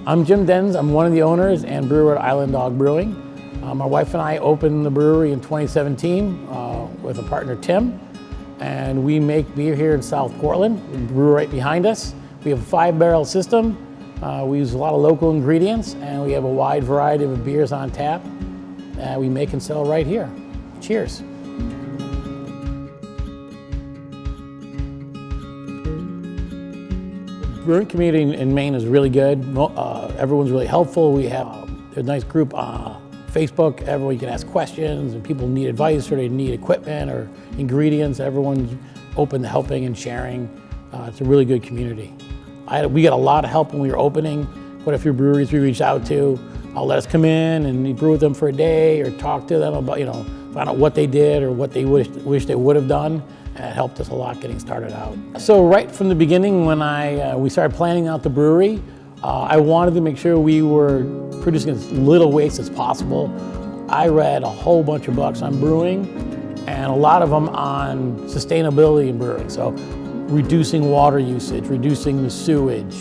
I'm Jim Denz. I'm one of the owners and brewer at Island Dog Brewing. My wife and I opened the brewery in 2017 with a partner, Tim, and we make beer here in South Portland. We brew right behind us. We have a 5-barrel system. We use a lot of local ingredients, and we have a wide variety of beers on tap. We make and sell right here. Cheers. The brewing community in Maine is really good. Everyone's really helpful. We have a nice group on Facebook. Everyone can ask questions, and people need advice or they need equipment or ingredients. Everyone's open to helping and sharing. It's a really good community. We got a lot of help when we were opening. Quite a few breweries we reached out to let us come in and brew with them for a day or talk to them about, find out what they did or what they wish they would have done. And it helped us a lot getting started out. So right from the beginning when we started planning out the brewery, I wanted to make sure we were producing as little waste as possible. I read a whole bunch of books on brewing and a lot of them on sustainability in brewing. So reducing water usage, reducing the sewage,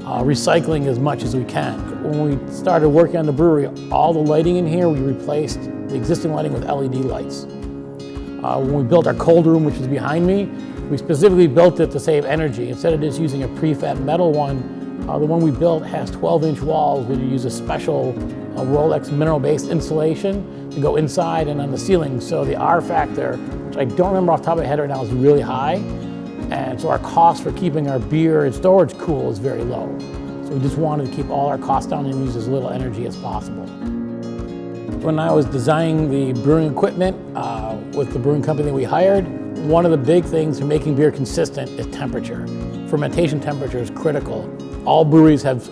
recycling as much as we can. When we started working on the brewery, all the lighting in here, we replaced the existing lighting with LED lights. When we built our cold room, which is behind me, we specifically built it to save energy. Instead of just using a prefab metal one, the one we built has 12-inch walls. We use a special Rolex mineral-based insulation to go inside and on the ceiling. So the R factor, which I don't remember off the top of my head right now, is really high. And so our cost for keeping our beer in storage cool is very low. So we just wanted to keep all our costs down and use as little energy as possible. When I was designing the brewing equipment with the brewing company that we hired, one of the big things for making beer consistent is temperature. Fermentation temperature is critical. All breweries have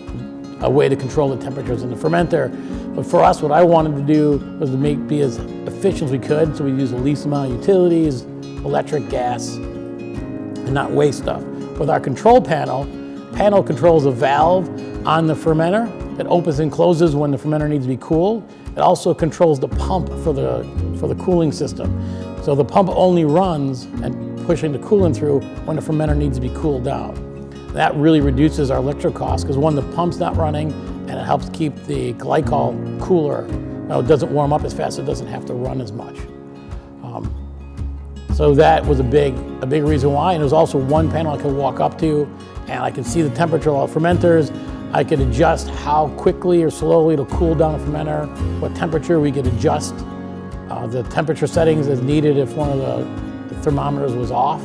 a way to control the temperatures in the fermenter, but for us, what I wanted to do was to be as efficient as we could, so we use the least amount of utilities, electric, gas, and not waste stuff. With our control panel controls a valve on the fermenter that opens and closes when the fermenter needs to be cool. It also controls the pump for the cooling system. So the pump only runs and pushing the coolant through when the fermenter needs to be cooled down. That really reduces our electric costs because one, the pump's not running, and it helps keep the glycol cooler. Now, it doesn't warm up as fast, so it doesn't have to run as much. So that was a big reason why. And it was also one panel I could walk up to, and I could see the temperature of all the fermenters. I could adjust how quickly or slowly it'll cool down a fermenter, what temperature we could adjust the temperature settings as needed if one of the thermometers was off.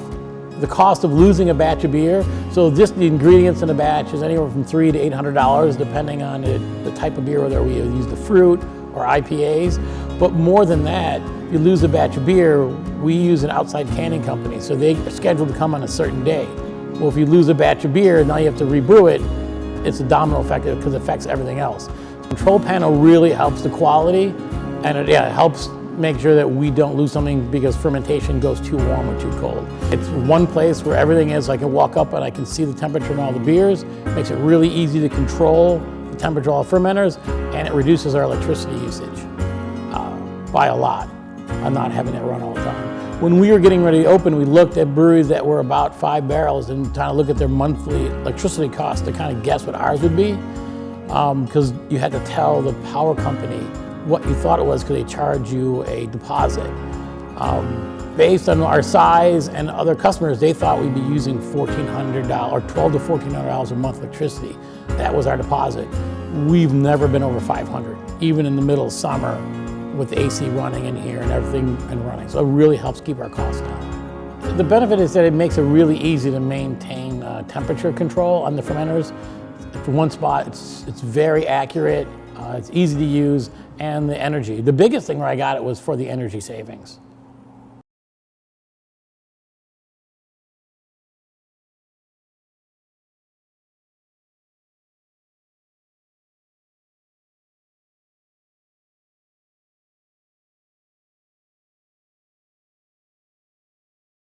The cost of losing a batch of beer, so just the ingredients in a batch is anywhere from $300 to $800 depending on the type of beer, whether we use the fruit or IPAs. But more than that, if you lose a batch of beer, we use an outside canning company, so they are scheduled to come on a certain day. Well, if you lose a batch of beer, now you have to rebrew it. It's a domino effect because it affects everything else. The control panel really helps the quality, and it helps make sure that we don't lose something because fermentation goes too warm or too cold. It's one place where everything is. I can walk up and I can see the temperature in all the beers. It makes it really easy to control the temperature of all the fermenters, and it reduces our electricity usage by a lot on not having it run all the time. When we were getting ready to open, we looked at breweries that were about 5 barrels and trying to look at their monthly electricity costs to kind of guess what ours would be, because you had to tell the power company what you thought it was because they charge you a deposit. Based on our size and other customers, they thought we'd be using $1,400 or $1,200 to $1,400 a month electricity. That was our deposit. We've never been over 500, even in the middle of summer with the AC running in here and everything and running. So it really helps keep our costs down. The benefit is that it makes it really easy to maintain temperature control on the fermenters. For one spot, it's very accurate, it's easy to use, and the energy. The biggest thing where I got it was for the energy savings.